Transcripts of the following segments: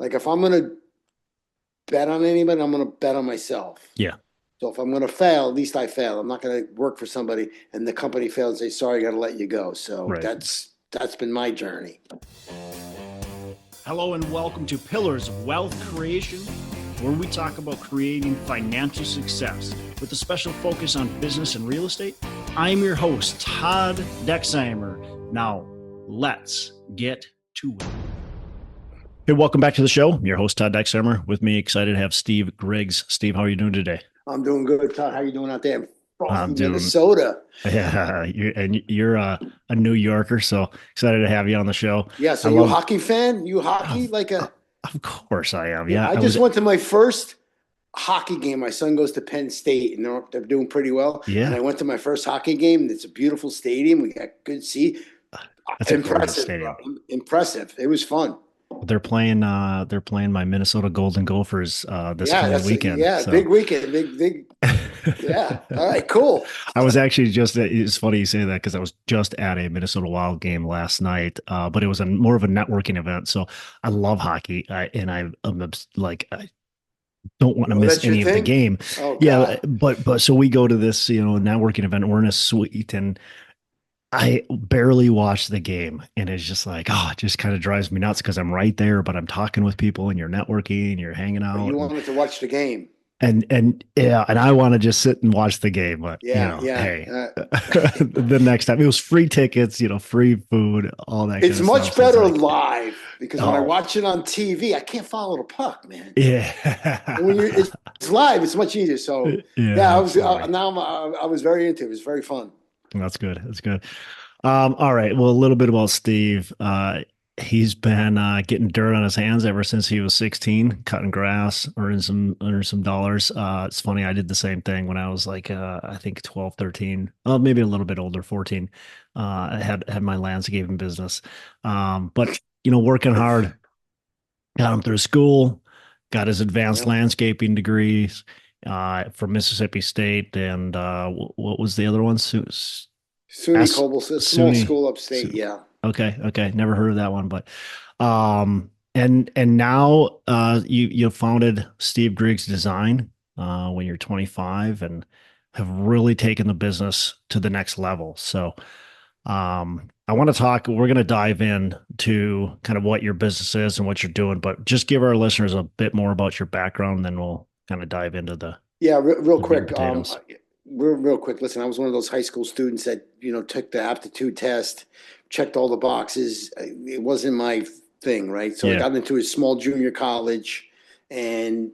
Like if I'm gonna bet on anybody, I'm gonna bet on myself. Yeah. So if I'm gonna fail, at least I fail. I'm not gonna work for somebody and the company fails and say, sorry, I gotta let you go. So Right. that's been my journey. Hello and welcome to Pillars of Wealth Creation, where we talk about creating financial success with a special focus on business and real estate. I'm your host, Todd Dexheimer. Now, let's get to it. Hey, welcome back to the show. I'm your host, Todd Dexheimer. With me, excited to have Steve Griggs. Steve, how are you doing today? I'm doing good, Todd. How you doing out there in I'm frosty doing, Minnesota? yeah, you're a New Yorker, so excited to have you on the show. Yeah, I so you a love, hockey fan? You hockey of, like a of course I am. Yeah, Yeah, I I just was, went to my first hockey game. My son goes to Penn State and they're doing pretty well. And I yeah, went to my first hockey game. It's a beautiful stadium. We got good seat. that's a gorgeous Impressive, bro. stadium. Impressive. It was fun. They're playing my Minnesota Golden Gophers this Yeah, coming that's weekend. yeah, So big weekend. Big yeah. All right, cool. I was actually just it's funny you say that because I was just at a Minnesota Wild game last night, but it was more of a networking event. So I love hockey, and I don't want to Oh, miss that's your any of the thing? game. Oh Yeah, God. but so we go to this networking event. We're in a suite, and I barely watch the game, and it's just like, oh, it just kind of drives me nuts because I'm right there, but I'm talking with people, and you're networking, you're hanging But out, you and wanted to watch the game. and yeah, and I want to just sit and watch the game, but Yeah, hey, yeah. the next time it was free tickets, free food, all that kind It's of stuff. much So it's better like, live because when I oh watch it on TV, I can't follow the puck, man. And when yeah, it's live, it's much easier. So yeah, yeah, I was absolutely. I was very into it. It was very fun. That's good. That's good. All right. Well, a little bit about Steve. He's been getting dirt on his hands ever since he was 16, cutting grass, earning some dollars. It's funny. I did the same thing when I was like, I think 12, 13, well, maybe a little bit older, 14. I had my landscaping business. But working hard, got him through school, got his advanced Yeah, landscaping degrees, from Mississippi State. And what was the other one? SUNY S Cobble, a small SUNY. school upstate. Yeah, Okay, okay, never heard of that one, but and now you founded Steve Griggs Design when you're 25 and have really taken the business to the next level. So I want to talk. We're going to dive in to kind of what your business is and what you're doing, but just give our listeners a bit more about your background, then we'll kind of dive into yeah. Real the meat and quick, potatoes. real quick. Listen, I was one of those high school students that took the aptitude test, checked all the boxes. It wasn't my thing, right? So I Yeah. got into a small junior college, and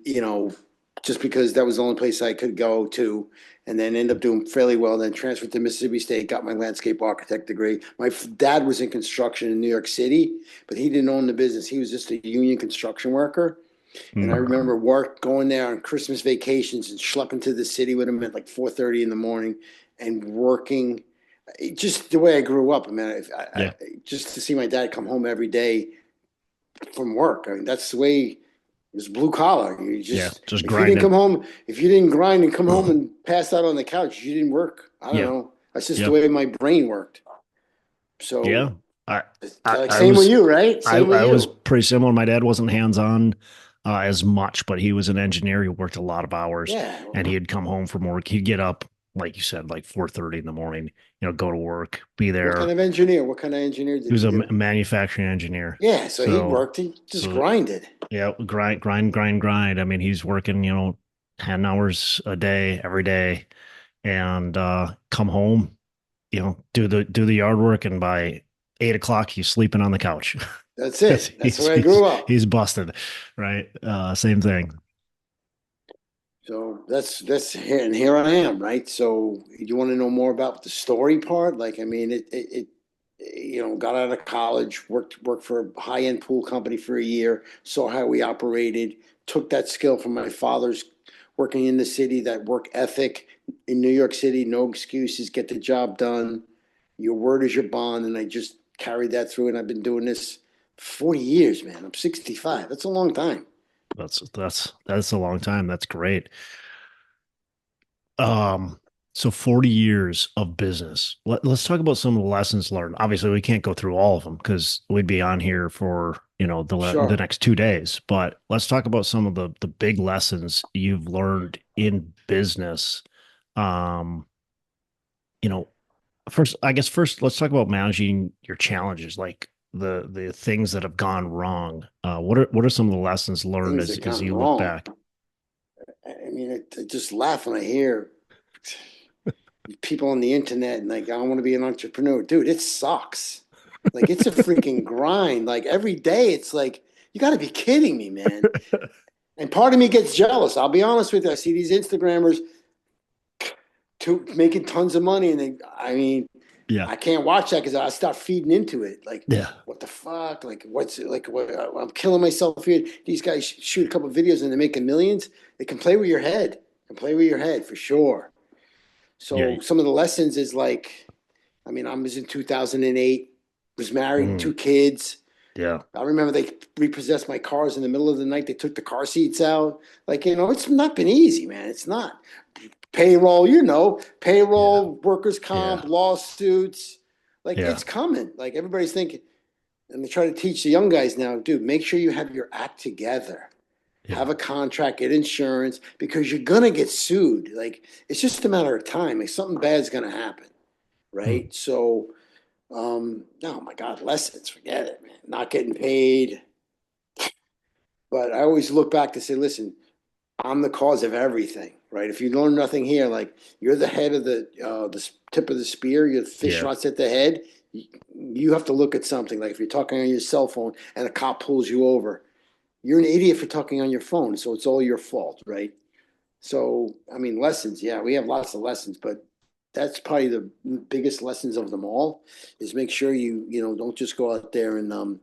just because that was the only place I could go to, and then ended up doing fairly well. Then transferred to Mississippi State, got my landscape architect degree. My dad was in construction in New York City, but he didn't own the business. He was just a union construction worker. And I Mm. remember work going there on Christmas vacations and schlepping to the city with him at like 4:30 in the morning and working. Just the way I grew up. I mean, Yeah. just to see my dad come home every day from work. I mean, that's the way it was blue collar. You Yeah. just Just if you didn't grinding. come home, if you didn't grind and come home and pass out on the couch, you didn't work. I don't Yeah. know. That's just the Yeah. way my brain worked. Yeah. So, I, I, like, I same with was you, right? Same with I was you. pretty similar. My dad wasn't hands-on as much, but he was an engineer. He worked a lot of hours, Yeah. and he'd come home from work. He'd get up, like you said, like 4:30 in the morning, go to work, be What kind there. of engineer? What kind of engineer He did was he a do? manufacturing engineer. Yeah, so he So worked. He just so grinded. yeah, grind, grind, grind, grind. I mean, he's working, 10 hours a day every day, and come home, do the yard work, and by 8 o'clock he's sleeping on the couch. That's 'Cause it. That's the he's way I he's grew up. he's busted, right? Same thing. So that's here, and here I am, right? So you want to know more about the story part? Like, I mean, got out of college, worked for a high end pool company for a year, saw how we operated, took that skill from my father's working in the city, that work ethic in New York City, no excuses, get the job done. Your word is your bond, and I just carried that through, and I've been doing this 40 years, man. I'm 65. That's a long time. That's a long time. That's great. Um, So 40 years of business. Let's talk about some of the lessons learned. Obviously, we can't go through all of them because we'd be on here for, the Sure. next 2 days. But let's talk about some of the big lessons you've learned in business. Um, you know, first let's talk about managing your challenges, like the things that have gone wrong. What are some of the lessons learned Things as that as gone you look wrong. back? I mean, I just laugh when I hear people on the internet and like, I want to be an entrepreneur. Dude, it sucks. Like, it's a freaking grind. Like, every day, it's like, you got to be kidding me, man. And part of me gets jealous. I'll be honest with you. I see these Instagrammers making tons of money, and I mean, Yeah. I can't watch that because I start feeding into it. Like, Yeah. what the fuck? Like, what? I'm killing myself here. These guys shoot a couple of videos and they're making millions. They can play with your head. Can play with your head for sure. Yeah. So some of the lessons is like, I mean, I was in 2008, was married, Mm, 2 kids. yeah. I remember they repossessed my cars in the middle of the night. They took the car seats out. Like, it's not been easy, man. It's not. Payroll, Yeah. payroll, workers' Yeah. comp, lawsuits. Like, Yeah. it's coming. Like, everybody's thinking, and they try to teach the young guys now, dude, make sure you have your act together. Yeah. Have a contract, get insurance, because you're gonna get sued. Like, it's just a matter of time. Like, something bad's gonna happen, Mm, right? So, oh my God, lessons, forget it, man. Not getting paid. But I always look back to say, listen, I'm the cause of everything, right? If you learn nothing here, like, you're the head of the tip of the spear, you're the fish yeah. rots at the head. You have to look at something. Like, if you're talking on your cell phone and a cop pulls you over, you're an idiot for talking on your phone. So it's all your fault, right? So, I mean, lessons, yeah, we have lots of lessons, but that's probably the biggest lessons of them all is make sure you don't just go out there and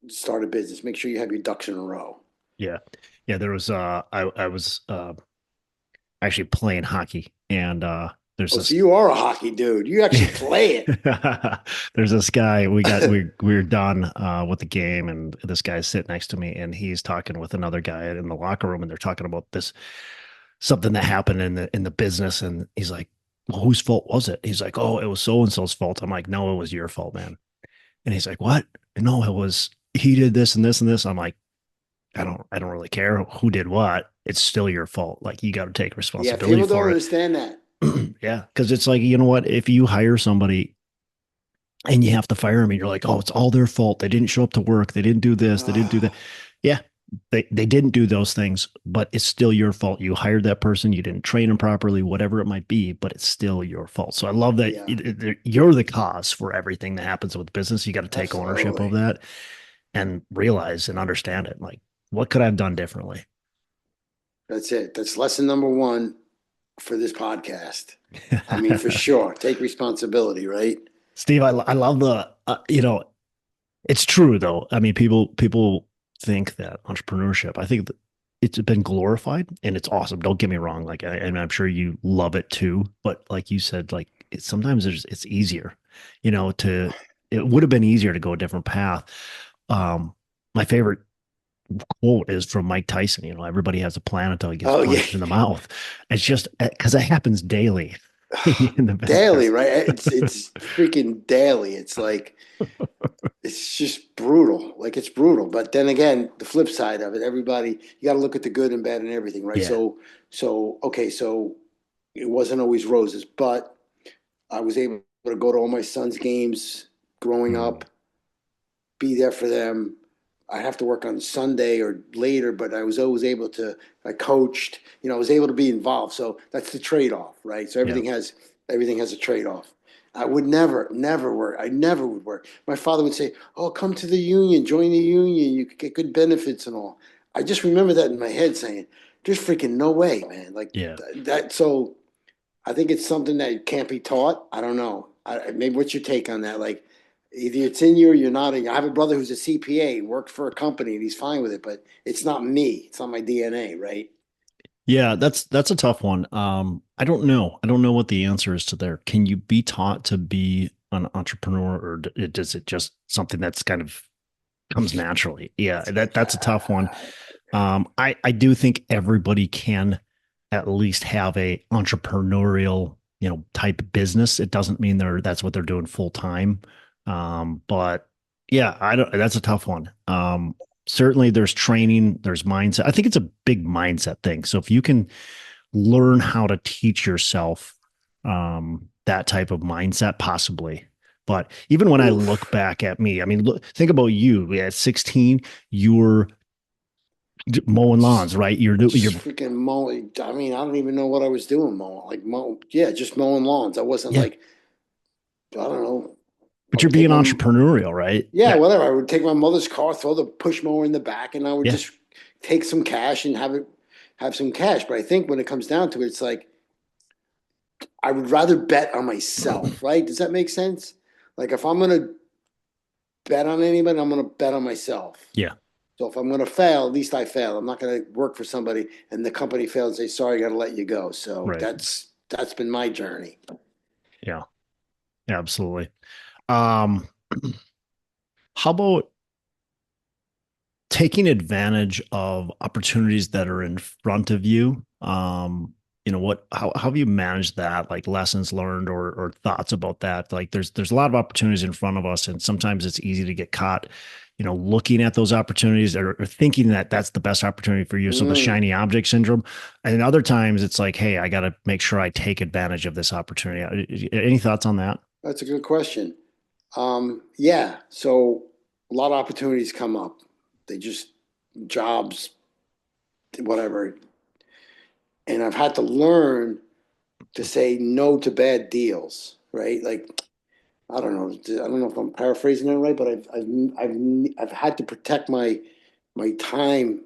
start a business. Make sure you have your ducks in a row. Yeah. Yeah. There was I was actually playing hockey, and there's Oh, so this you are a hockey dude. You actually play it. there's this guy we were done with the game, and this guy's sitting next to me, and he's talking with another guy in the locker room, and they're talking about this something that happened in the business, and he's like, well, whose fault was it? He's like, oh, it was so and so's fault. I'm like, no, it was your fault, man. And he's like, what? No, it was he did this and this and this. I'm like, I don't really care who did what. It's still your fault. Like, you got to take Yeah, responsibility people don't for it. understand that. Yeah, because it's like, you know what? If you hire somebody and you have to fire them, and you're like, oh, it's all their fault. They didn't show up to work. They didn't do this. They didn't do that. Ah, Yeah, they didn't do those things, but it's still your fault. You hired that person. You didn't train them properly, whatever it might be, but it's still your fault. So I love that yeah, you're the cause for everything that happens with business. You got to take ownership of absolutely. that and realize and understand it. Like, what could I have done differently? That's it. That's lesson number one for this podcast. I mean, for sure, take responsibility, right? Steve, I love it's true though. I mean, people think that entrepreneurship, I think that it's been glorified and it's awesome. Don't get me wrong. Like, and I'm sure you love it too, but like you said, like, sometimes it's easier, it would have been easier to go a different path. My favorite quote is from Mike Tyson. Everybody has a plan until he gets Oh yeah, punched in the mouth. It's just because it happens daily in the daily, business. right? It's freaking daily. It's like it's just brutal. Like, it's brutal. But then again, the flip side of it, everybody, you got to look at the good and bad and everything, right? Yeah. So okay, so it wasn't always roses, but I was able to go to all my son's games growing Mm, up, be there for them. I have to work on Sunday or later, but I was always able to. I coached, I was able to be involved. So that's the trade off, right? So yeah. everything has a trade off. I would never work. I never would work. My father would say, "Oh, come to the union, join the union. You could get good benefits and all." I just remember that in my head, saying, "There's freaking no way, man!" Like Yeah. that. So I think it's something that can't be taught. I don't know. Maybe what's your take on that? Like, either it's in you or you're not in you. I have a brother who's a CPA, worked for a company, and he's fine with it, but it's not me. It's not my DNA, right? Yeah, that's a tough one. I don't know. I don't know what the answer is to there. Can you be taught to be an entrepreneur, or does it just something that's kind of comes naturally? Yeah, that's a tough one. I do think everybody can at least have a entrepreneurial. type of business. It doesn't mean that's what they're doing full time. But yeah, that's a tough one. Certainly there's training, there's mindset. I think it's a big mindset thing. So if you can learn how to teach yourself, that type of mindset, possibly. But even when I look back at me, I mean, think about you at 16, you were mowing lawns, right? You're freaking mowing. I mean, I don't even know what I was doing mowing. Yeah, just mowing lawns. I wasn't like, I don't know. But you're being entrepreneurial, right? Yeah, whatever. I would take my mother's car, throw the push mower in the back, and I would just take some cash and have some cash. But I think when it comes down to it, it's like I would rather bet on myself, right? Does that make sense? Like if I'm gonna bet on anybody, I'm gonna bet on myself. Yeah. So if I'm gonna fail, at least I fail. I'm not gonna work for somebody and the company fails and say, sorry, I gotta let you go. So that's been my journey. Yeah. Absolutely. How about taking advantage of opportunities that are in front of you? How have you managed that? Like lessons learned or thoughts about that? Like there's a lot of opportunities in front of us, and sometimes it's easy to get caught, looking at those opportunities or thinking that that's the best opportunity for you. So the shiny object syndrome. And other times it's like, hey, I got to make sure I take advantage of this opportunity. Any thoughts on that? That's a good question. Yeah. So a lot of opportunities come up. They just jobs, whatever. And I've had to learn to say no to bad deals, right? Like, I don't know if I'm paraphrasing that right, but I've had to protect my time.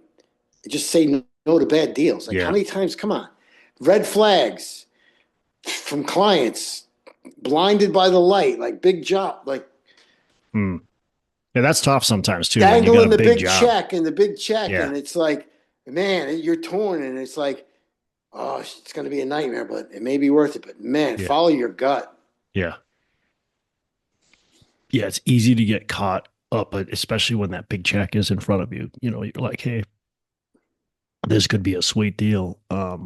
Just say no to bad deals. Like how many times? Come on, red flags from clients, blinded by the light, like big job, like. Yeah, that's tough sometimes too. Dangling the big job. check and and it's like, man, you're torn, and it's like, oh, it's going to be a nightmare, but it may be worth it. But man, follow your gut. Yeah. Yeah, it's easy to get caught up, but especially when that big check is in front of you. You're like, hey, this could be a sweet deal. I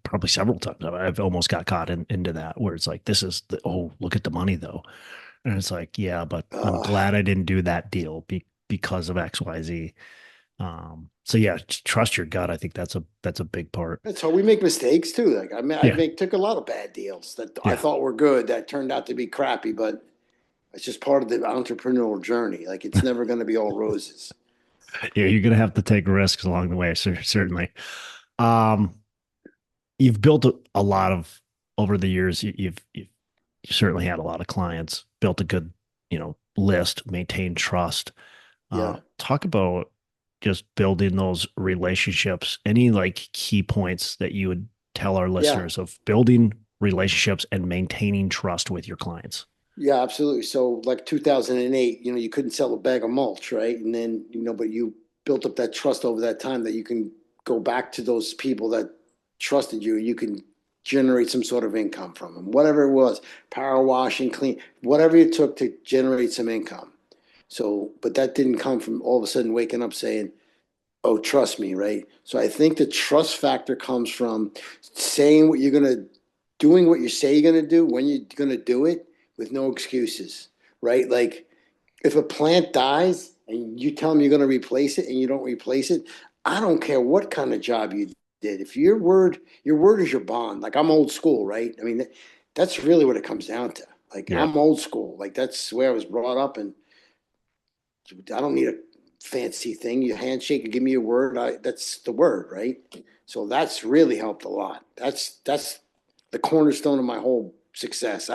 probably several times I've almost got caught into that where it's like, this is look at the money though. And it's like, yeah, but I'm glad I didn't do that deal because of X, Y, Z. So yeah, trust your gut. I think that's a big part. That's how we make mistakes too. Like I took a lot of bad deals that I thought were good that turned out to be crappy, but it's just part of the entrepreneurial journey. Like it's never going to be all roses. Yeah, you're going to have to take risks along the way. Certainly. You've built a lot of over the years. You've certainly had a lot of clients, built a good, list, maintained trust. Talk about just building those relationships. Any like key points that you would tell our listeners of building relationships and maintaining trust with your clients? Yeah, absolutely. So like 2008, you couldn't sell a bag of mulch, right? And then, but you built up that trust over that time that you can go back to those people that trusted you. You can generate some sort of income from them, whatever it was, power washing, clean, whatever it took to generate some income. So, but that didn't come from all of a sudden waking up saying, oh, trust me, right? So I think the trust factor comes from saying doing what you say you're going to do, when you're going to do it with no excuses, right? Like if a plant dies and you tell them you're going to replace it and you don't replace it, I don't care what kind of job you did. If your word is your bond. Like I'm old school, right? I mean, that's really what it comes down to. Like I'm old school. Like that's where I was brought up, and I don't need a fancy thing. You handshake and give me a word. That's the word, right? So that's really helped a lot. That's the cornerstone of my whole success.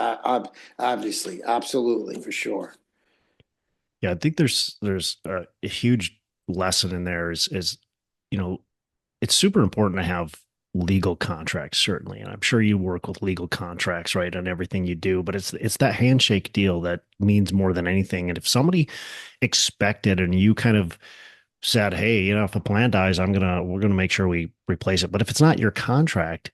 Obviously, absolutely, for sure. Yeah, I think there's a huge lesson in there is it's super important to have legal contracts, certainly. And I'm sure you work with legal contracts, right, on everything you do, but it's that handshake deal that means more than anything. And if somebody expected and you kind of said, hey, if a plant dies, we're going to make sure we replace it. But if it's not your contract,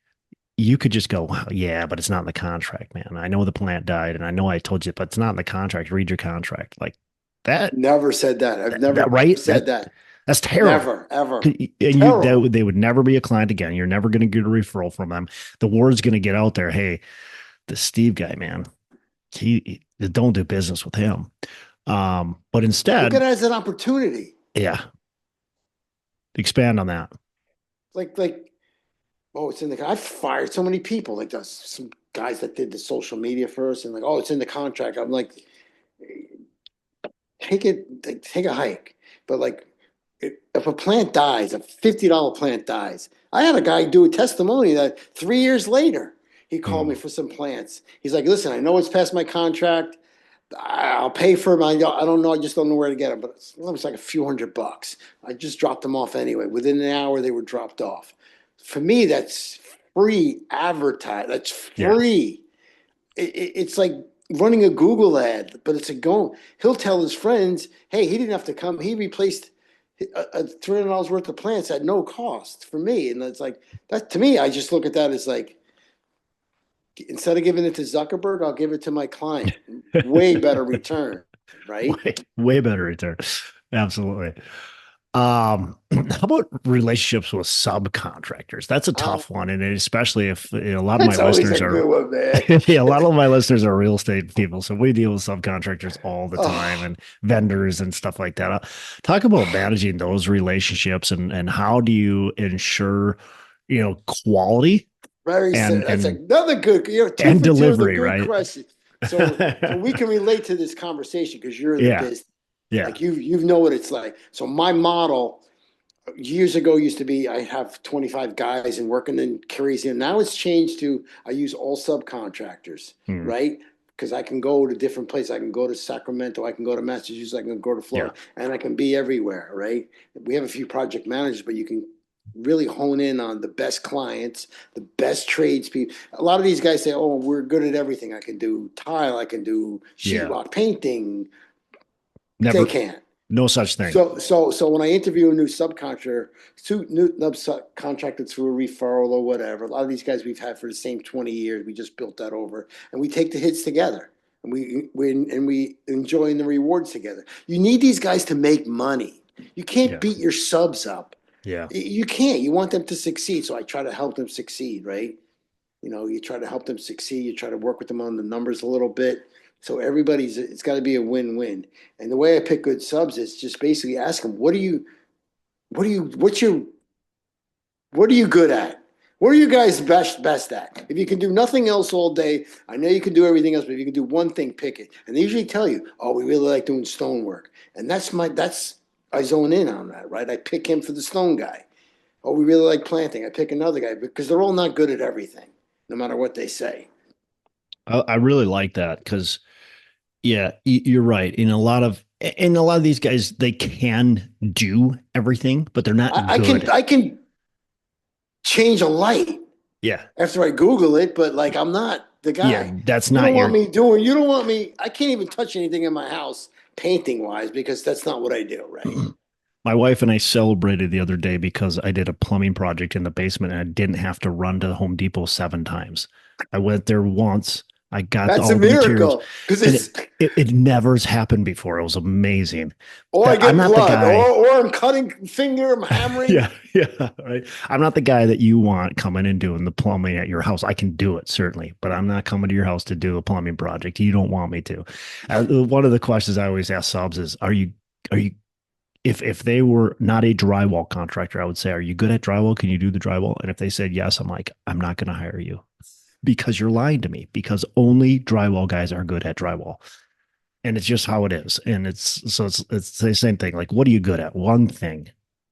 you could just go, well, yeah, but it's not in the contract, man. I know the plant died and I know I told you, but it's not in the contract. Read your contract. Like that. Never said that. I've never said that. That's terrible. Never, ever. And Terrible. they would never be a client again. You're never going to get a referral from them. The word's going to get out there. Hey, the Steve guy, man, he don't do business with him. But Look at instead, it as an opportunity. yeah, expand on that. Like, oh, it's in the. I've fired so many people. Like, there's some guys that did the social media first, and like, oh, it's in the contract. I'm like, take a hike. But like, if a plant dies, a $50 plant dies, I had a guy do a testimony that 3 years later, he called me for some plants. He's like, listen, I know it's past my contract. I'll pay for them. I don't know. I just don't know where to get them. But it was like a few $100. I just dropped them off anyway. Within an hour, they were dropped off. For me, that's free advertise. That's free. It's like running a Google ad, but it's a go. He'll tell his friends, hey, he didn't have to come. He replaced a $300 worth of plants at no cost for me. And it's like, that to me, I just look at that as like, instead of giving it to Zuckerberg, I'll give it to my client. Way better return, right? Way better return. Absolutely. How about relationships with subcontractors? That's a tough one, and especially if a lot of my listeners are one, yeah, a lot of my listeners are real estate people, so we deal with subcontractors all the time and vendors and stuff like that. Talk about managing those relationships and how do you ensure quality That's another good. and delivery, good right? question. So we can relate to this conversation because you're in the business. Yeah. Like you know what it's like. So my model years ago used to be I have 25 guys and working in crazy. And now it's changed to I use all subcontractors, right? Because I can go to different places. I can go to Sacramento. I can go to Massachusetts. I can go to Florida. And I can be everywhere, right? We have a few project managers, but you can really hone in on the best clients, the best tradespeople. A lot of these guys say, oh, we're good at everything. I can do tile. I can do sheetrock painting. Never, they can't. No such thing. So when I interview a new subcontractor, through a referral or whatever, a lot of these guys we've had for the same 20 years, we just built that over, and we take the hits together, and we enjoy the rewards together. You need these guys to make money. You can't beat your subs up. Yeah, you can't. You want them to succeed, so I try to help them succeed, right? You try to help them succeed. You try to work with them on the numbers a little bit. So it's got to be a win-win. And the way I pick good subs is just basically ask them, what are you good at? What are you guys best at? If you can do nothing else all day, I know you can do everything else, but if you can do one thing, pick it. And they usually tell you, oh, we really like doing stonework. And I zone in on that, right? I pick him for the stone guy. Oh, we really like planting. I pick another guy because they're all not good at everything, no matter what they say. I really like that because, you're right. In a lot of these guys, they can do everything, but they're not good. I can change a light. Yeah. After I Google it, but like I'm not the guy. Yeah, that's not. You don't want me. I can't even touch anything in my house painting wise because that's not what I do. Right. My wife and I celebrated the other day because I did a plumbing project in the basement and I didn't have to run to the Home Depot 7 times. I went there once. I got all the materials because it never's happened before. It was amazing. Or I get blood, or I'm cutting finger, I'm hammering. Yeah, right. I'm not the guy that you want coming and doing the plumbing at your house. I can do it certainly, but I'm not coming to your house to do a plumbing project. You don't want me to. One of the questions I always ask subs is, are you? If they were not a drywall contractor, I would say, are you good at drywall? Can you do the drywall? And if they said yes, I'm like, I'm not going to hire you. Because you're lying to me, because only drywall guys are good at drywall. And it's just how it is. And it's the same thing. Like, what are you good at? One thing.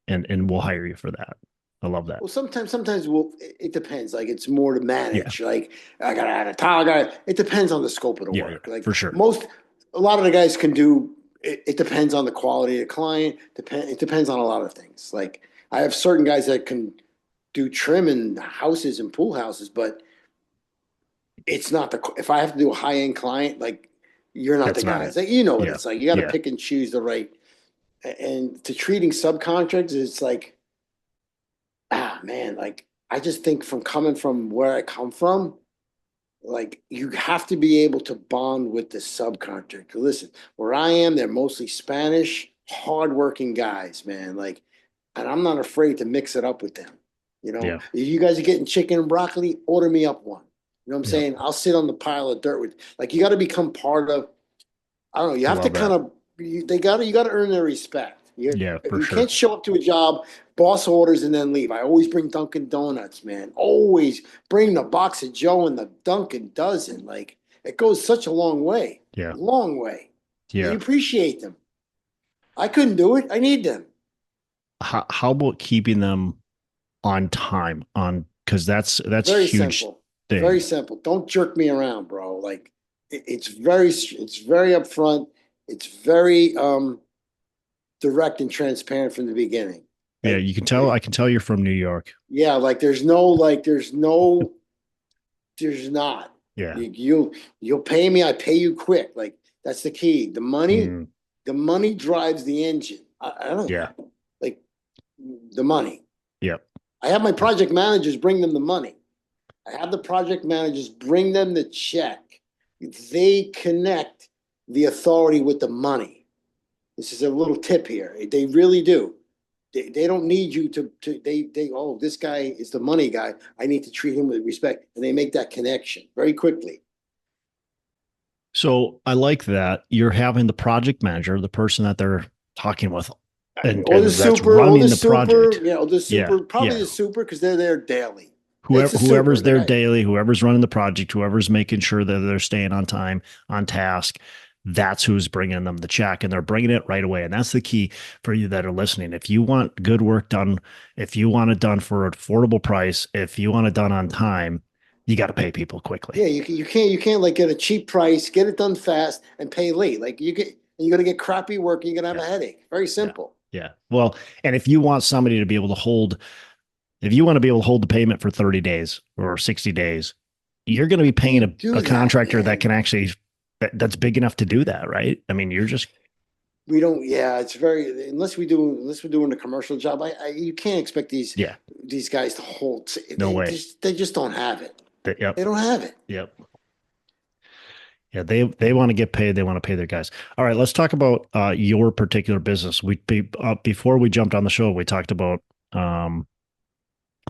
And we'll hire you for that. I love that. Well, sometimes it depends. Like it's more to manage. Yeah. Like I got to add a tile guy. It depends on the scope of the work. Like for sure. A lot of the guys can do, it depends on the quality of the client. It depends on a lot of things. Like I have certain guys that can do trim in houses and pool houses, but it's not if I have to do a high end client, like you're not the guy. It's like, what it's like. You got to pick and choose the right. And to treating subcontractors, it's like, man, like I just think coming from where I come from, like you have to be able to bond with the subcontractor. Listen, where I am, they're mostly Spanish. hardworking guys, man. Like, and I'm not afraid to mix it up with them. Yeah. If you guys are getting chicken and broccoli, order me up one. You know what I'm Yeah. saying? I'll sit on the pile of dirt with, like, you got to become part of, I don't know, you I have to love that. kind of, you got to earn their respect. Yeah, for You sure. can't show up to a job, boss orders, and then leave. I always bring Dunkin' Donuts, man. Always bring the box of Joe and the Dunkin' dozen. Like, it goes such a long way. Yeah. Long way. Yeah. You appreciate them. I couldn't do it. I need them. How about keeping them on time because that's Very huge simple. thing. Very simple. Don't jerk me around, bro. Like, it's very upfront. It's very direct and transparent from the beginning. Yeah, Like, you can tell. I can tell you're from New York. yeah, like there's not. Yeah. You'll pay me. I pay you quick. Like, that's the key. The money drives the engine. I don't. Yeah. Like, the money. Yep. I have my project managers bring them the money. I have the project managers bring them the check. They connect the authority with the money. This is a little tip here. They really do. They don't need you to oh, this guy is the money guy. I need to treat him with respect. And they make that connection very quickly. So I like that you're having the project manager, the person that they're talking with, and Or running the project. Yeah, or the super, probably yeah. the super, because they're there daily. Whoever's there daily, whoever's running the project, whoever's making sure that they're staying on time, on task, that's who's bringing them the check, and they're bringing it right away. And that's the key for you that are listening. If you want good work done, if you want it done for an affordable price, if you want it done on time, you got to pay people quickly. Yeah, you can't like get a cheap price, get it done fast, and pay late. Like, you're gonna get crappy work, and you're gonna have a headache. Very simple. Yeah. Well, and if you want somebody to be able to hold, if you want to be able to hold the payment for 30 days or 60 days, you're going to be paying a contractor that can actually, that's big enough to do that, right? I mean, we don't, yeah, it's very, unless we're doing a commercial job, you can't expect these guys to hold. No way. They just don't have it. They don't have it. Yep. Yeah, they want to get paid. They want to pay their guys. All right, let's talk about your particular business. Before we jumped on the show, we talked about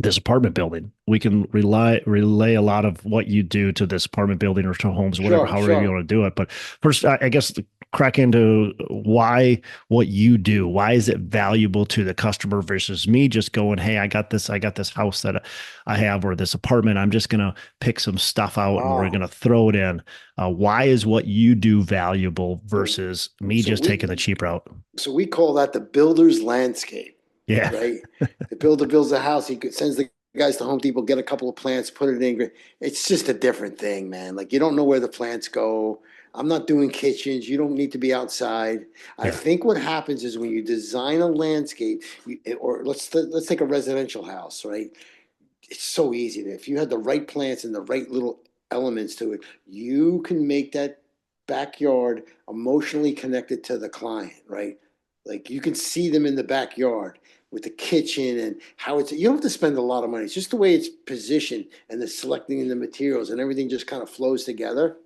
this apartment building. We can relay a lot of what you do to this apartment building or to homes, whatever, however you want to do it. But first, I guess crack into what you do. Why is it valuable to the customer versus me just going, hey, I got this house that I have, or this apartment. I'm just going to pick some stuff out and we're going to throw it in. Why is what you do valuable versus me taking the cheap route? So we call that the builder's landscape. Yeah. Right. The builder builds a house. He sends the guys to Home Depot, get a couple of plants, put it in. It's just a different thing, man. Like, you don't know where the plants go. I'm not doing kitchens. You don't need to be outside. Yeah. I think what happens is when you design a landscape, or let's take a residential house, right? It's so easy. If you had the right plants and the right little elements to it, you can make that backyard emotionally connected to the client, right? Like, you can see them in the backyard with the kitchen and how you don't have to spend a lot of money. It's just the way it's positioned and the selecting the materials and everything just kind of flows together.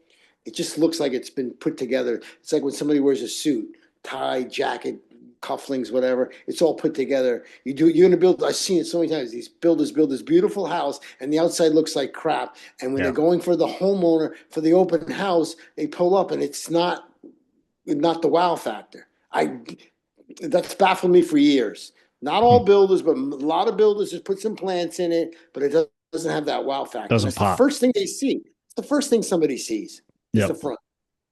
It just looks like it's been put together. It's like when somebody wears a suit, tie, jacket, cufflinks, whatever. It's all put together. You're going to build. I've seen it so many times. These builders build this beautiful house and the outside looks like crap. And when they're going for the homeowner for the open house, they pull up and it's not the wow factor. That's baffled me for years. Not all builders, but a lot of builders just put some plants in it, but it doesn't have that wow factor. Doesn't pop. The first thing they see. It's the first thing somebody sees. It's the front.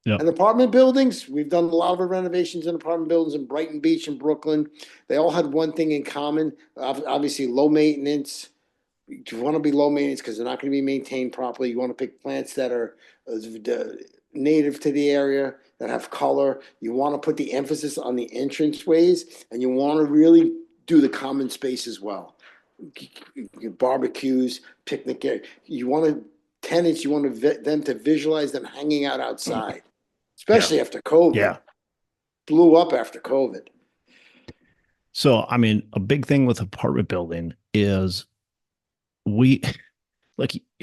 Yep. And apartment buildings, we've done a lot of renovations in apartment buildings in Brighton Beach and Brooklyn. They all had one thing in common. Obviously, low maintenance. You want to be low maintenance because they're not going to be maintained properly. You want to pick plants that are native to the area, that have color. You want to put the emphasis on the entranceways, and you want to really do the common space as well. Barbecues, picnic area. You want them to visualize them hanging out outside, especially after COVID. Yeah. Blew up after COVID. So, I mean, a big thing with apartment building is you're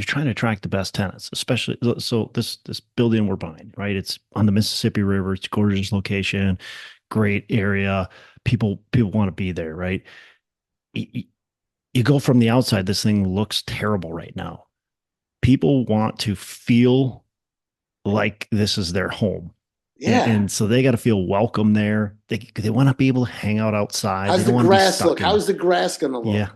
trying to attract the best tenants, especially. So this building we're buying, right? It's on the Mississippi River. It's a gorgeous location, great area. People want to be there, right? You go from the outside, this thing looks terrible right now. People want to feel like this is their home. Yeah. And so they got to feel welcome there. They want to be able to hang out outside. They How's the don't want to be grass stuck look? in. How's the grass going to Yeah. look?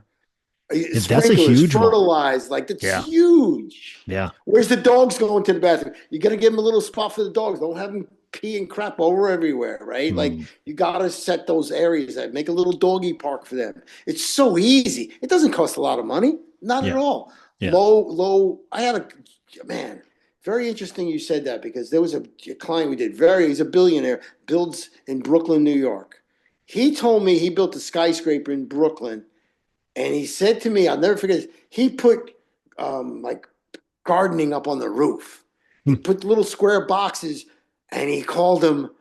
That's a Sprinklers, huge one. fertilized, like that's Yeah. huge. Yeah. Where's the dogs going to the bathroom? You got to give them a little spot for the dogs. Don't have them pee and crap over everywhere, right? Like you got to set those areas that make a little doggy park for them. It's so easy. It doesn't cost a lot of money, not at all. Yeah. Low. I had a man. Very interesting you said that because there was a client we did. He's a billionaire, builds in Brooklyn, New York. He told me he built a skyscraper in Brooklyn. And he said to me, I'll never forget this, he put like gardening up on the roof. He put little square boxes and he called them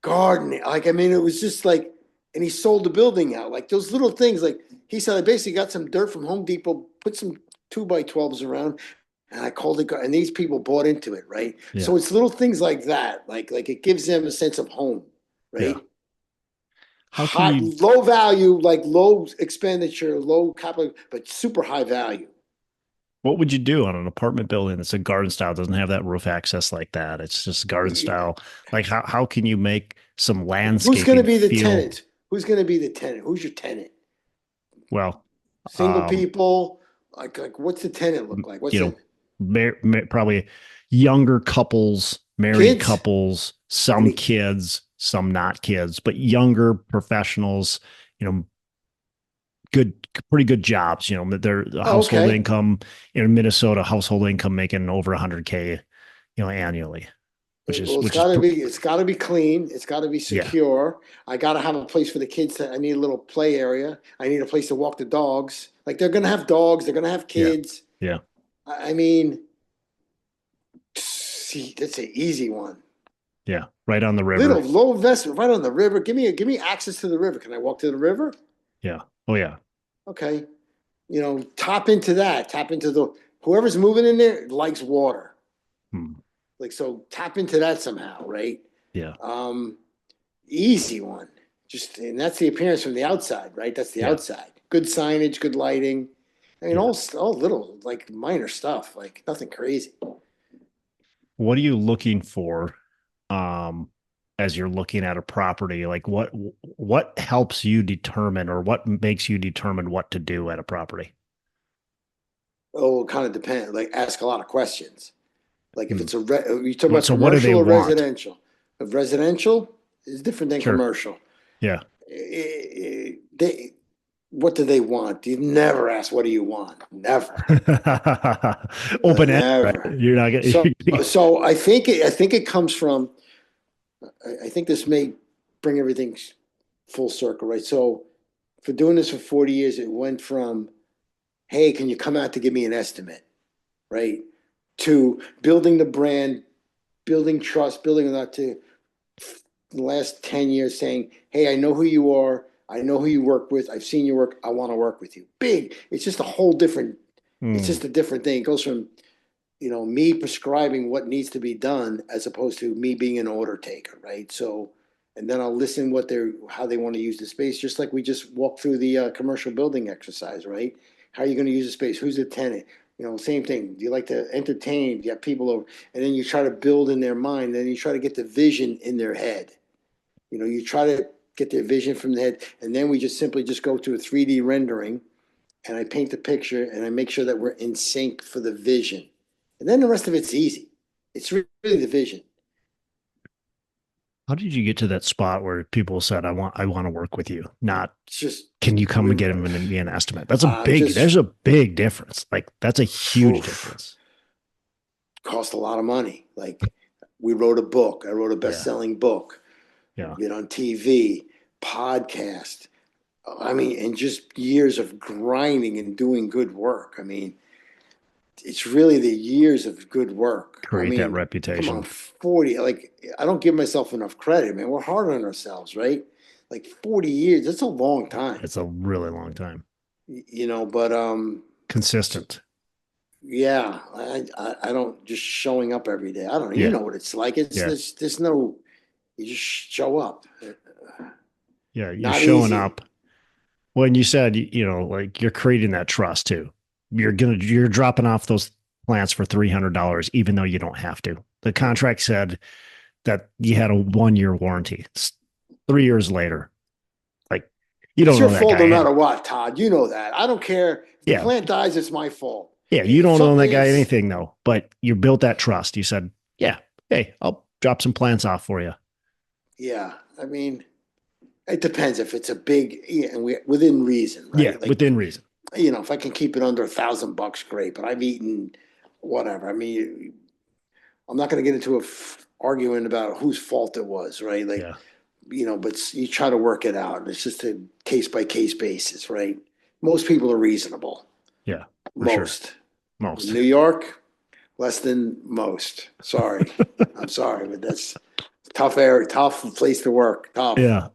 gardening. Like, I mean, it was just like, and he sold the building out. Like those little things, like he said, I basically got some dirt from Home Depot, put some 2x12s around, and I called it, and these people bought into it, right? Yeah. So it's little things like that. Like it gives them a sense of home, right? Yeah. How can you, low value, like low expenditure, low capital, but super high value. what would you do on an apartment building that's a garden style, doesn't have that roof access like that? It's just garden style. Like how can you make some landscaping? Who's going to be the tenant? Who's going to be the tenant? Who's your tenant? Well, single people. Like what's the tenant look like? What's probably younger couples, married couples, some kids, some not kids, but younger professionals, pretty good jobs, their household income in Minnesota, household income making over 100K, annually, it's got to be clean. It's got to be secure. Yeah. I got to have a place for the kids. I need a little play area. I need a place to walk the dogs. Like they're going to have dogs. They're going to have kids. Yeah. I mean, see, that's an easy one. Yeah. Right on the river. Little low investment, right on the river. Give me access to the river. Can I walk to the river? Yeah. Oh yeah. Okay. Tap into that. Tap into whoever's moving in there likes water. Like, so tap into that somehow, right? Yeah. Easy one. And that's the appearance from the outside, right? That's the outside. Good signage, good lighting. I mean, all little, like minor stuff, like nothing crazy. What are you looking for as you're looking at a property? Like what helps you determine, or what makes you determine what to do at a property? Oh, it kind of depends. Like ask a lot of questions. Like if it's you talk about so what do they commercial or want? residential. If residential is different than commercial. Yeah. What do they want? You never ask, what do you want? Never. Open end. Right? You're not getting. So I think it comes from. I think this may bring everything full circle, right? So for doing this for 40 years, it went from, hey, can you come out to give me an estimate, right? To building the brand, building trust, building that, to the last 10 years saying, hey, I know who you are. I know who you work with. I've seen your work. I want to work with you. Big. It's just a whole different, it's just a different thing. It goes from, me prescribing what needs to be done as opposed to me being an order taker, right? So, and then I'll listen how they want to use the space, just like we just walked through the commercial building exercise, right? How are you going to use the space? Who's the tenant? Same thing. Do you like to entertain? Do you have people over? And then you try to build in their mind. Then you try to get the vision in their head. You try to get their vision from the head. And then we just simply go to a 3D rendering, and I paint the picture, and I make sure that we're in sync for the vision. And then the rest of it's easy. It's really the vision. How did you get to that spot where people said, I want to work with you? Not just, can you come and get him and be an estimate? That's there's a big difference. Like that's a huge difference. Cost a lot of money. Like we wrote a book. I wrote a best-selling book. Yeah. Been on TV, podcast. I mean, and just years of grinding and doing good work. I mean, it's really the years of good work. Create that reputation. Come on, 40. Like, I don't give myself enough credit, man. We're hard on ourselves, right? Like 40 years, that's a long time. It's a really long time. But consistent. Yeah. I don't just showing up every day. I don't know. You know what it's like. There's no, you just show up. Yeah. You're Not showing easy. up. When you said, like you're creating that trust too. You're dropping off those plants for $300, even though you don't have to. The contract said that you had a 1 year warranty. It's 3 years later. Like, you It's don't your know that fault no guy. matter what, Todd. You know that. I don't care if the Yeah. plant dies. It's my fault. Yeah. You If don't owe something that guy is, anything though, but you built that trust. You said, yeah, hey, I'll drop some plants off for you. yeah. I mean, it depends if it's a big, yeah, and within reason, Yeah. right? Like, Within reason. if I can keep it under $1,000, great. But I've eaten whatever. I mean, I'm not going to get into a arguing about whose fault it was, right? Like, Yeah. but you try to work it out. It's just a case by case basis, right? Most people are reasonable. Yeah. For sure. Most. Most. New York, less than most. Sorry. I'm sorry, but that's tough area, tough place to work. Tough. Yeah.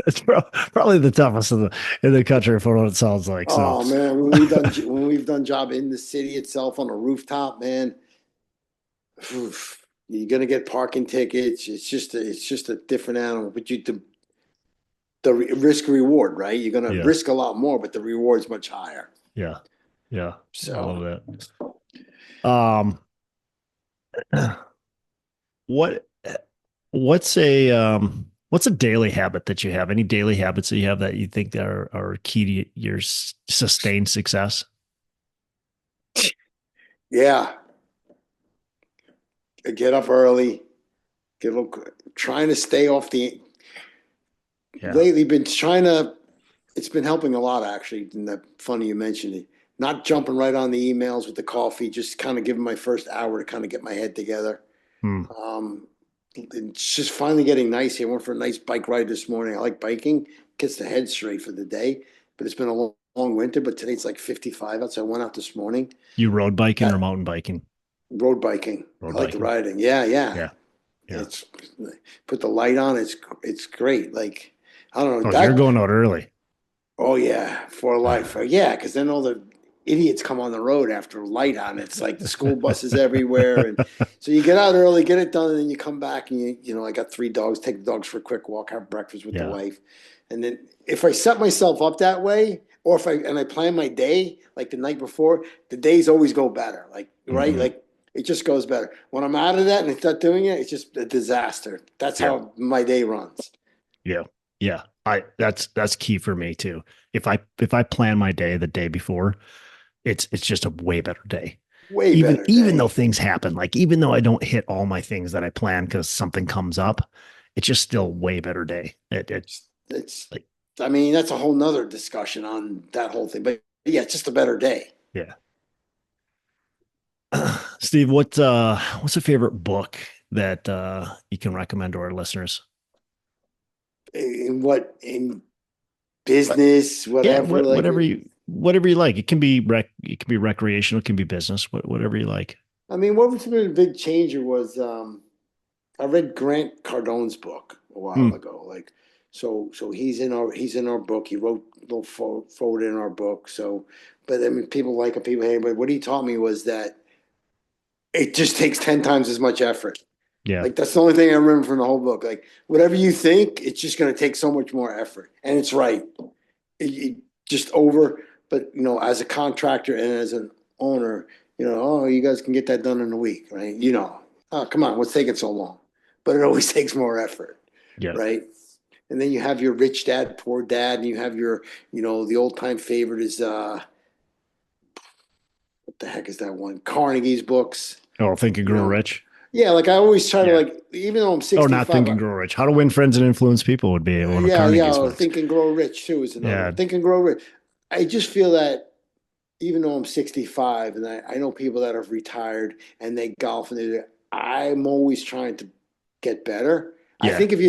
It's probably the toughest in the country for what it sounds like. So, Oh man, when we've done job in the city itself on a rooftop, man, oof, you're gonna get parking tickets. It's just a different animal. But the risk reward, right? You're gonna yeah. risk a lot more, but the reward's much higher. Yeah. Yeah. I love So that. What what's a daily habit that you have? Any daily habits that you have that you think are key to your sustained success? yeah, get up early. Trying to stay off the. Yeah. Lately, been trying to. It's been helping a lot actually. And that funny you mentioned it. Not jumping right on the emails with the coffee. Just kind of giving my first hour to kind of get my head together. Hmm. It's just finally getting nice here. I went for a nice bike ride this morning. I like biking. Gets the head straight for the day. But it's been a long winter. But today it's like 55 out. So I went out this morning. You road biking Uh, or mountain biking? road biking. Road I like the biking. riding. Yeah, yeah. Yeah. Yeah. It's put the light on. It's great. Like I don't know Oh, you're that. going out early. Oh yeah, for life. Yeah, because then all the idiots come on the road after light on. It's like the school buses everywhere, and so you get out early, get it done, and then you come back and I got 3 dogs. Take the dogs for a quick walk, have breakfast with the Yeah. wife, and then if I set myself up that way, or if I plan my day like the night before, the days always go better. Like right, Mhm. like it just goes better. When I'm out of that and I start doing it, it's just a disaster. That's Yeah. how my day runs. Yeah. Yeah. That's key for me too. If I plan my day the day before, it's just a way better day. Way Even better even day. though things happen, like even though I don't hit all my things that I plan because something comes up, it's just still way better day. It's Like, I mean, that's a whole nother discussion on that whole thing. But yeah, it's just a better day. yeah. Steve, what's a favorite book that you can recommend to our listeners? In business, Yeah, whatever, like whatever you like. It can be recreational, it can be business, whatever you like. I mean, what was been a big changer was I read Grant Cardone's book a while Hmm. ago. Like so he's in our book. He wrote a little forward in our book. So but I mean people like it, people hate it, but what he taught me was that it just takes 10 times as much effort. Yeah. Like that's the only thing I remember from the whole book. Like whatever you think, it's just going to take so much more effort, and it's right. It just over. But as a contractor and as an owner, oh, you guys can get that done in a week, right? Oh, come on, what's taking so long? But it always takes more effort, Yeah. right? And then you have your rich dad, poor dad, and you have your, the old time favorite is what the heck is that one? Carnegie's books. Oh, Think and You Grow know, Rich. yeah, like I always try to Yeah. like, even though I'm Or not 65, Think and Grow Rich. How to Win Friends and Influence People would be one of yeah, Carnegie's or books. Think and Grow Rich too is another Yeah. one. Think and Grow Rich. I just feel that even though I'm 65 and I know people that have retired and they golf and I'm always trying to get better. I Yeah. think if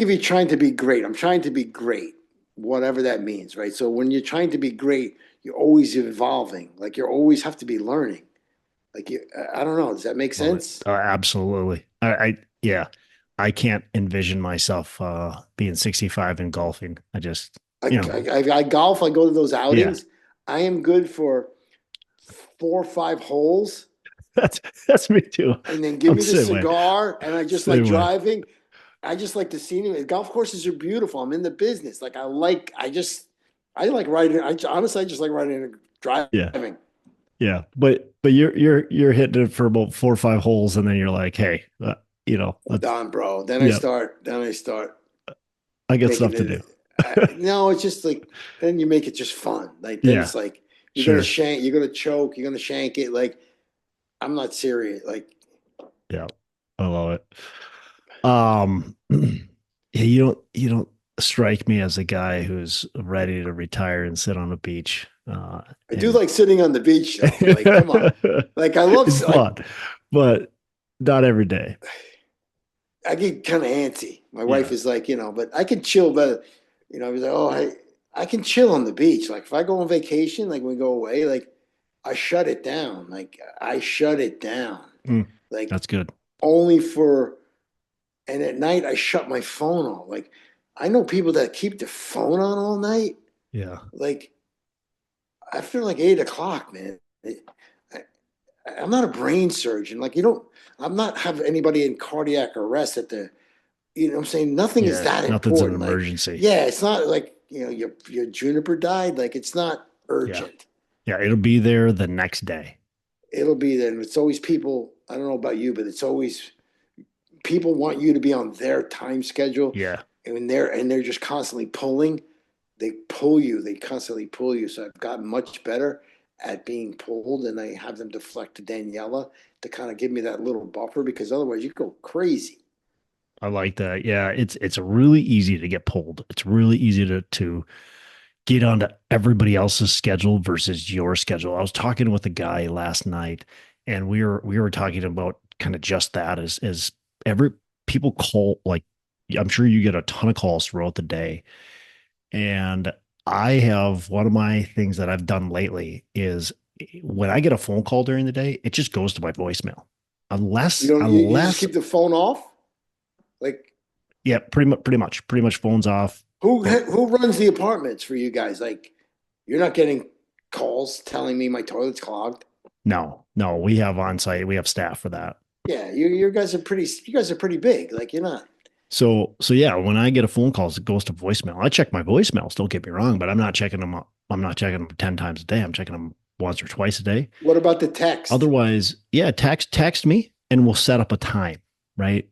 you're trying to be great, I'm trying to be great, whatever that means, right? So when you're trying to be great, you're always evolving. Like you always have to be learning. Like I don't know. Does that make Love it. sense? Absolutely. Yeah. I can't envision myself being 65 and golfing. I just, I golf. I go to those yeah, outings. I am good for 4 or 5 holes, that's me too. and then give I'm me the same way. cigar, and I just like Same way. driving. I just like the scenery. Golf courses are beautiful. I'm in the business. Like I like riding. Honestly, I just like riding and Yeah. driving. Yeah. But you're hitting it for about 4 or 5 holes. And then you're like, hey, I'm let's, done, bro. yeah, Then I start I got making stuff to it. do. No, it's just like, then you make it just fun. Like, then Yeah. it's like, Sure. you're gonna choke, you're gonna shank it. Like, I'm not serious. Like, Yeah. I love it. Um, yeah, you don't strike me as a guy who's ready to retire and sit on the beach. I do And like sitting on the beach though. Like, come on. Like, it's fun, but not every day. I get kind of antsy. My wife Yeah. is like, but I can chill, but I was like, oh, I can chill on the beach. Like if I go on vacation, like when we go away, like I shut it down. Like I shut it down. Mm, Like that's good. only for, and at night I shut my phone off. Like I know people that keep their phone on all night. Yeah. Like after like 8 o'clock, man. I, I'm not a brain surgeon. Like I'm not have anybody in cardiac arrest at the. You know what I'm saying? Nothing is Yeah. that Nothing's an important. Like, emergency. yeah, it's not like, your juniper died. Like, it's not Yeah. urgent. Yeah. It'll be there the next day. It'll be there. And it's always people, I don't know about you, but it's always people want you to be on their time schedule. Yeah. And they're just constantly pulling. They pull you. They constantly pull you. So I've gotten much better at being pulled, and I have them deflect to Daniela to kind of give me that little buffer, because otherwise you go crazy. I like that. Yeah. It's really easy to get pulled. It's really easy to get onto everybody else's schedule versus your schedule. I was talking with a guy last night, and we were talking about kind of just that as every people call, like, I'm sure you get a ton of calls throughout the day. And I have one of my things that I've done lately is when I get a phone call during the day, it just goes to my voicemail. You Unless don't, you just unless keep the phone off. Like, yeah, pretty much phones off. But who runs the apartments for you guys? Like, you're not getting calls telling me my toilet's clogged. no, we have on site, we have staff for that. Yeah, you guys are pretty big. Like, you're not. So yeah, when I get a phone call, it goes to voicemail. I check my voicemails, don't get me wrong, but I'm not checking them. I'm not checking them 10 times a day. I'm checking them once or twice a day. What about the text Otherwise, yeah, text me and we'll set up a time, right?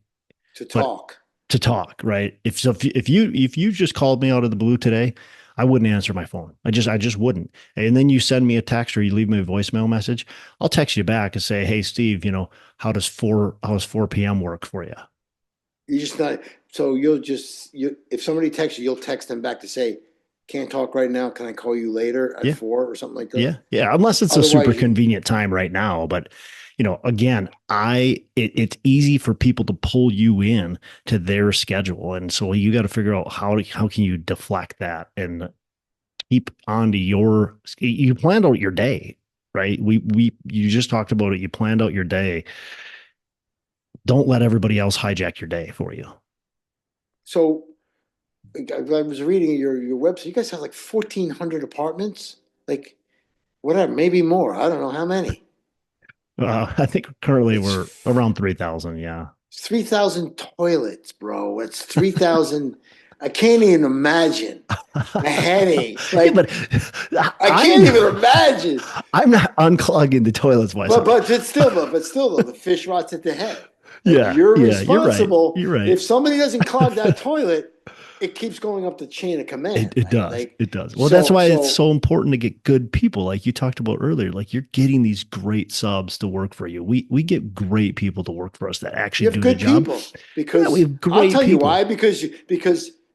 to But talk? to talk, right? If you just called me out of the blue today, I wouldn't answer my phone. I just wouldn't. And then you send me a text or you leave me a voicemail message, I'll text you back and say, "Hey Steve, how does 4 p.m. work for you?" You just not. So if somebody texts you, you'll text them back to say, "Can't talk right now. Can I call you later at Yeah. 4 or something like that?" Yeah. Yeah. Unless it's a Otherwise, super convenient time right now. But again, it's easy for people to pull you in to their schedule. And so you got to figure out how can you deflect that and keep onto you planned out your day, right? You just talked about it. You planned out your day. Don't let everybody else hijack your day for you. So I was reading your website. You guys have like 1,400 apartments, like whatever, maybe more. I don't know how many. I think currently we're It's around 3,000. Yeah. 3,000 toilets, bro. It's 3,000. I can't even imagine a headache. Yeah, Like, but I can't even imagine. I'm not unclogging the toilets myself. But still though, the fish rots at the head. Like, Yeah, you're yeah, you're right. responsible. You're right. If somebody doesn't clog that toilet, it keeps going up the chain of command. It right? does. Like, It does. Well, so that's why it's so so important to get good people, like you talked about earlier. Like you're getting these great subs to work for you. We get great people to work for us that you actually have do the good job. people, Yeah, because we have I'll great tell you people. why. Because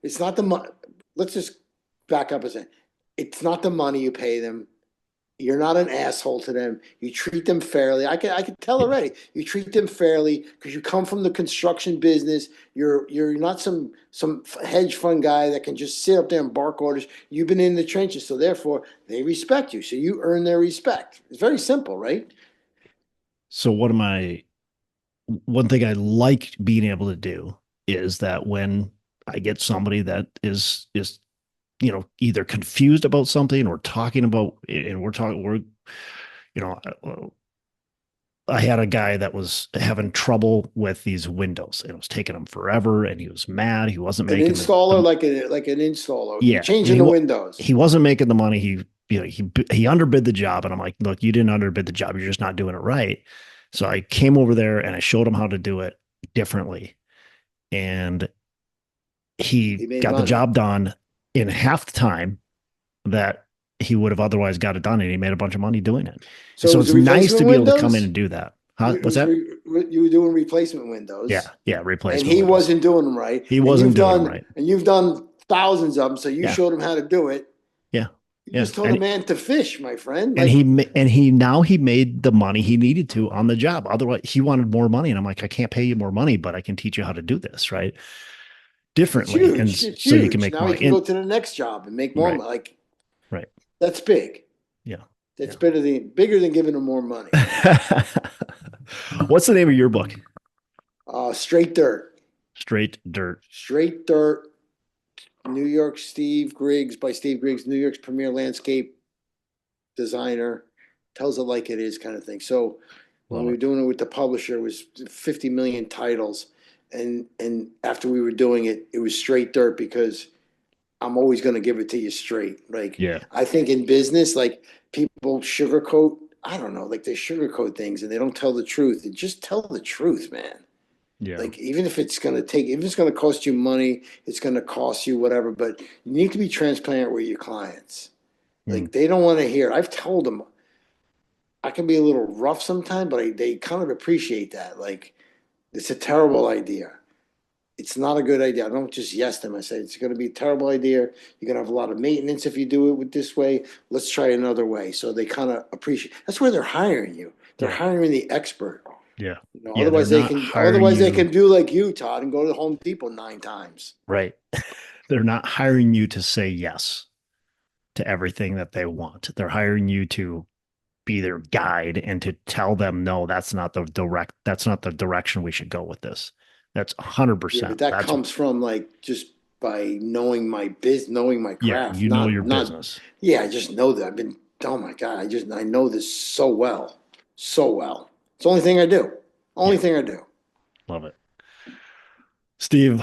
it's not the money. Let's just back up a second. It's not the money you pay them. You're not an asshole to them. You treat them fairly. I can tell already. You treat them fairly because you come from the construction business. You're not some hedge fund guy that can just sit up there and bark orders. You've been in the trenches, so therefore they respect you. So you earn their respect. It's very simple, right? So one thing I like being able to do is that when I get somebody that is either confused about something or talking about, and we're you know, I had a guy that was having trouble with these windows, and it was taking him forever, and he was mad. He wasn't An making installer, like an installer, you yeah, changing the windows. he wasn't making the money. He underbid the job, and I'm like, look, you didn't underbid the job. You're just not doing it right. So I came over there and I showed him how to do it differently, and He he made got the money. job done in half the time that he would have otherwise got it done, and he made a bunch of money doing it. So it So was it's the nice to replacement be able to come in windows. and do that. Huh? It What's was that? you were doing replacement Yeah, windows, yeah, and replacement he windows. wasn't doing them right. He And wasn't doing them right. you've done thousands of them. So you Yeah, showed him how to do it. yeah, You yeah. just told a man to fish, my friend. And Like, he now he made the money he needed to on the job. Otherwise, he wanted more money, and I'm like, I can't pay you more money, but I can teach you how to do this right it's differently, and huge. It's so you can huge. make Now he money. can go to the next job and make more Right, money. Like, right, that's big. yeah, That's yeah. bigger than giving him more money. What's the name of your book? Straight dirt. Straight Dirt. Straight dirt. New York Steve Griggs by Steve Griggs, New York's premier landscape designer, tells it like it is kind of thing. So when Love we were it. doing it with the publisher, it was 50 million titles. And after we were doing it, it was straight dirt because I'm always going to give it to you straight. Like, Yeah, I think in business, like, people sugarcoat, I don't know, like they sugarcoat things and they don't tell the truth. And just tell the truth, man. yeah, Like, even if it's going to take, if it's going to cost you money, it's going to cost you whatever, but you need to be transparent with your clients. mm, Like, they don't want to hear. I've told them I can be a little rough sometimes, but they kind of appreciate that. Like, it's a terrible idea. It's not a good idea. I don't just yes them. I say it's going to be a terrible idea. You're going to have a lot of maintenance if you do it with this way. Let's try another way. So they kind of appreciate. That's where they're hiring you. They're yeah, hiring the expert. yeah, You know, yeah. They're not hiring otherwise they you can do like you, Todd, and go to Home Depot 9 times. right. They're not hiring you to say yes to everything that they want. They're hiring you to be their guide and to tell them, no, that's not the direction we should go with this. That's Yeah, but 100%. that That's comes from like just by knowing knowing my yeah, craft. you know your Not business. yeah, I just know that. I've been oh my God, I know this so well. So well. It's the only thing I do. Only Yeah, thing I do. love it. Steve,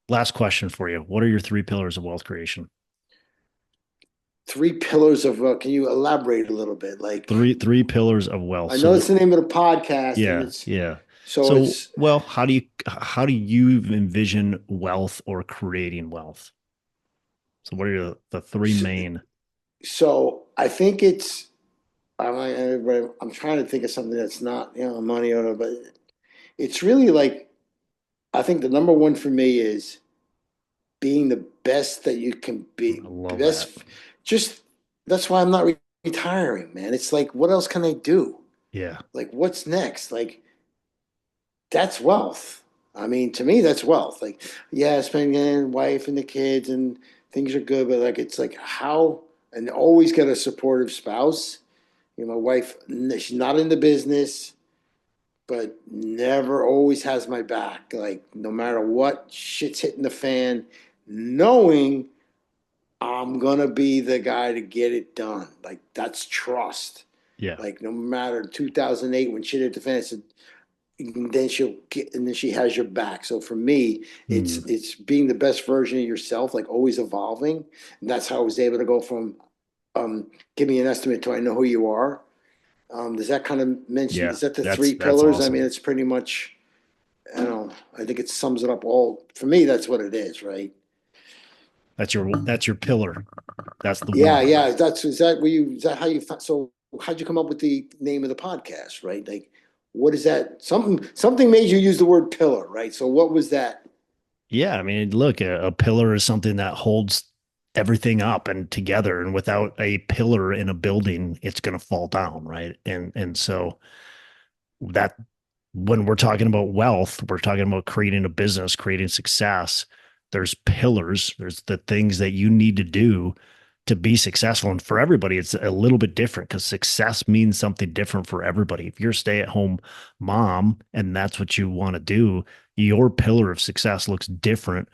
last question for you. What are your three pillars of wealth creation? Three pillars of can you elaborate a little bit? Like Three pillars of wealth. I know it's the name of the podcast and Yeah, it's yeah. so So, it's well, how do you envision wealth or creating wealth? So, what are the three main? so I think it's I'm trying to think of something that's not, money or but it's really like I think the number one for me is being the best that you can be. I love that. Best, just that's why I'm not retiring, man. It's like, what else can I do? Yeah, Like, what's next? Like, that's wealth. I mean, to me, that's wealth. Like, yeah, spending wife and the kids and things are good, but like, it's like how and always get a supportive spouse. You know, my wife, she's not in the business, but never always has my back. Like, no matter what shit's hitting the fan, knowing I'm gonna be the guy to get it done. Like, that's trust. yeah. Like, no matter 2008 when shit hit the fan, then she'll get, and then she has your back. So for me, Mm, it's being the best version of yourself, like always evolving. And that's how I was able to go from give me an estimate to I know who you are. Does that kind of mention? yeah, Is that the three that's pillars? I awesome. mean, it's pretty much. I don't know. I think it sums it up all. For me, that's what it is, right? That's your pillar. That's the Yeah, one. yeah. Is that where you? Is that how you? So how'd you come up with the name of the podcast? Right? Like, what is that? Something made you use the word pillar, right? So what was that? Yeah, I mean, look, a pillar is something that holds everything up and together, and without a pillar in a building, it's going to fall down, right? And so that when we're talking about wealth, we're talking about creating a business, creating success. There's pillars, there's the things that you need to do to be successful. And for everybody, it's a little bit different because success means something different for everybody. If you're a stay-at-home mom and that's what you want to do, your pillar of success looks different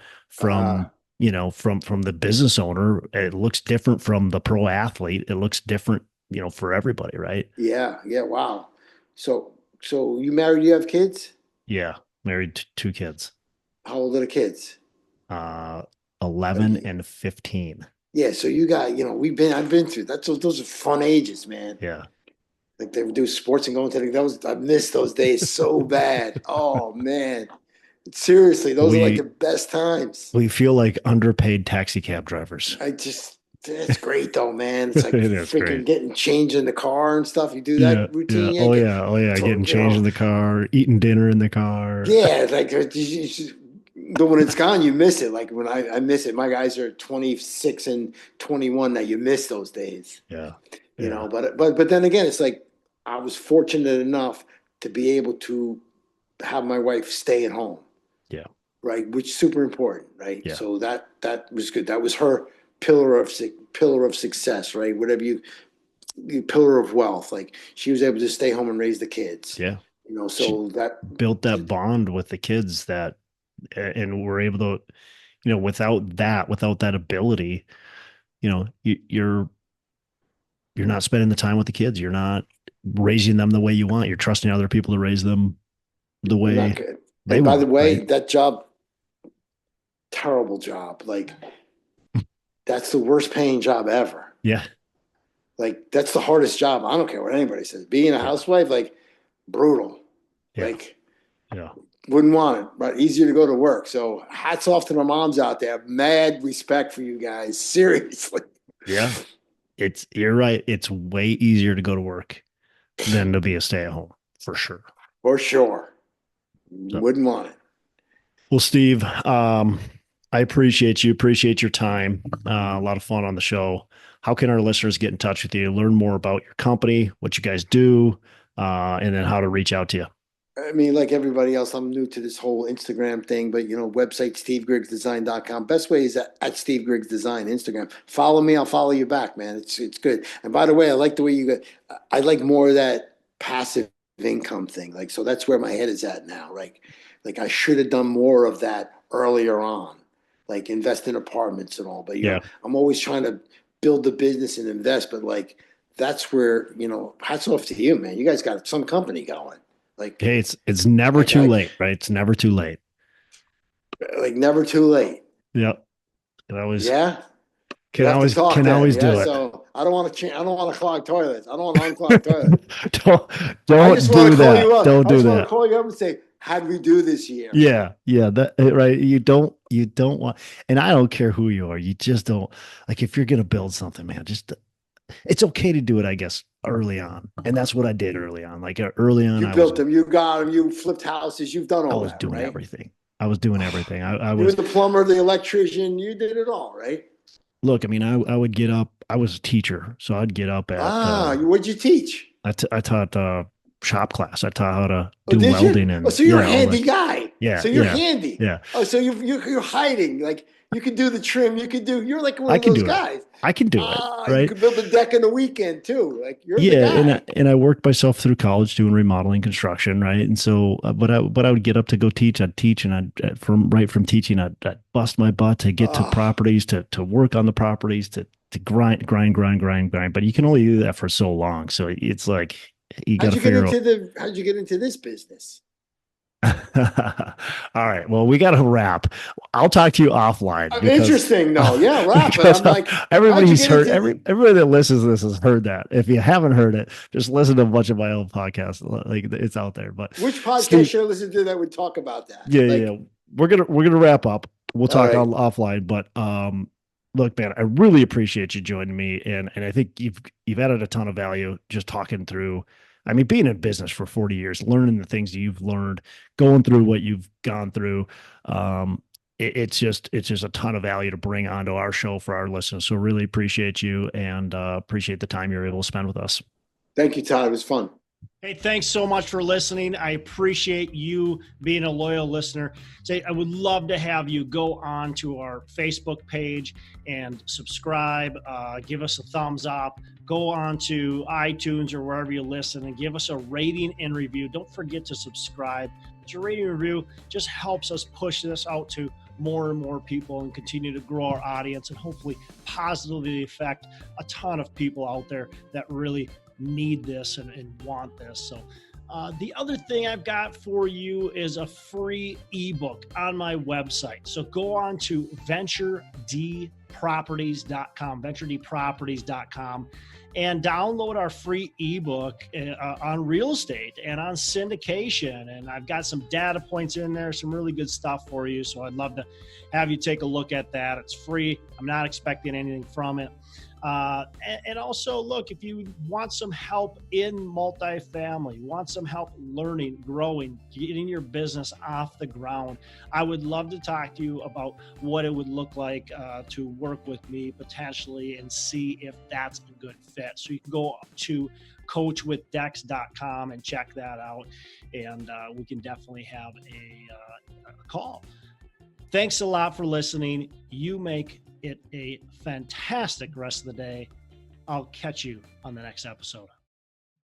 Uh, from from the business owner. It looks different from the pro athlete. It looks different, for everybody, right? yeah, yeah. Wow. So you married, you have kids? Yeah. Married to two kids, How old are the kids? uh, Like, 11 and 15. yeah, so you got, I've been through that. Those are fun ages, man. Yeah. Like they would do sports and going to I miss those days so bad. Oh man. Seriously, those are like the We, best times. we feel like underpaid taxi cab drivers. That's great though, man. It's like It is freaking great. getting changed in the car and stuff. You do Yeah. that Yeah. routine, yeah. Oh yeah. Oh yeah. Getting changed in the car, eating dinner in the car. Yeah, it's like but when it's gone, you miss it. Like when I miss it. My guys are 26 and 21 now. You miss those days, Yeah. you Yeah. know. But then again, it's like I was fortunate enough to be able to have my wife stay at home. Yeah. Right, which is super important, right? Yeah. So that was good. That was her pillar of success, right? Whatever you pillar of wealth. Like she was able to stay home and raise the kids. Yeah. She So that built that bond with the kids and we're able to, without that ability, you're not spending the time with the kids. You're not raising them the way you want. You're trusting other people to raise them the not way good. they And by the want. way, Right? that job, terrible job. Like that's the worst paying job ever. Yeah. Like that's the hardest job. I don't care what anybody says. Being a housewife, like brutal. Yeah. Like Yeah. wouldn't want it, but easier to go to work. So hats off to the moms out there. Mad respect for you guys. Seriously. Yeah. You're right. It's way easier to go to work than to be a stay at home for sure. For sure. So, Wouldn't want it. well, Steve, I appreciate your time. A lot of fun on the show. How can our listeners get in touch with you, learn more about your company, what you guys do, and then how to reach out to you? I mean, like everybody else, I'm new to this whole Instagram thing, but website SteveGriggsDesign.com. Best way is at Steve Griggs Design Instagram. Follow me, I'll follow you back, man. It's good. And by the way, I like the way I like more of that passive income thing. Like, so that's where my head is at now. Like I should have done more of that earlier on, like invest in apartments and all. But Yeah. I'm always trying to build the business and invest. But like that's where hats off to you, man. You guys got some company going. Like, Hey, it's never too late, right? It's never too late. Like never too late. Yep. Can always Can always do it. So I don't want to clog toilets. I don't want to unclog toilets. don't do that. Don't do I just want that. to call you up and say, how'd we do this year? Yeah, that right. You don't want, and I don't care who you are. You just don't, like, if you're gonna build something, man, it's okay to do it, I guess, early on. And that's what I did early on. Like early on, You built them, you got them, you flipped houses, you've done all that. I was doing everything. I was doing everything. I you was were the plumber, the electrician, you did it all, right? Look, I mean, I would get up. I was a teacher, so I'd get up at. What'd you teach? I taught shop class. I taught how to do welding and. So you're a handy guy. Yeah. So you're handy. Yeah. Oh, so you're hiding. Like you can do the trim. You're like one I of can those do guys. I can do it. Right. You could build a deck in the weekend too. Like you're the guy. And I worked myself through college doing remodeling construction, right? And so, but I would get up to go teach. I'd teach, and from teaching, I'd bust my butt to get to properties, to work on the properties, to grind. But you can only do that for so long. So it's like you got to figure out. How'd you get into this business? All right. Well, we got to wrap. I'll talk to you offline. Interesting, though. Yeah, wrap it. I'm like, everybody's heard. Everybody that listens to this has heard that. If you haven't heard it, just listen to a bunch of my old podcasts. Like it's out there. But which podcast should I listen to that would talk about that? Yeah. We're gonna wrap up. We'll talk offline. But look, man, I really appreciate you joining me, and I think you've added a ton of value just talking through. I mean, being in business for 40 years, learning the things you've learned, going through what you've gone through, it's just a ton of value to bring onto our show for our listeners. So really appreciate you and appreciate the time you're able to spend with us. Thank you, Todd. It was fun. Hey, thanks so much for listening. I appreciate you being a loyal listener. I would love to have you go on to our Facebook page and subscribe, give us a thumbs up, go on to iTunes or wherever you listen and give us a rating and review. Don't forget to subscribe. Your rating and review just helps us push this out to more and more people and continue to grow our audience and hopefully positively affect a ton of people out there that really need this and want this. So The other thing I've got for you is a free ebook on my website. So go on to venturedproperties.com, and download our free ebook on real estate and on syndication. And I've got some data points in there, some really good stuff for you. So I'd love to have you take a look at that. It's free. I'm not expecting anything from it. And also, look, if you want some help in multifamily, want some help learning, growing, getting your business off the ground, I would love to talk to you about what it would look like to work with me potentially and see if that's a good fit. So you can go to coachwithdex.com and check that out, and we can definitely have a call. Thanks a lot for listening. You make it a fantastic rest of the day. I'll catch you on the next episode.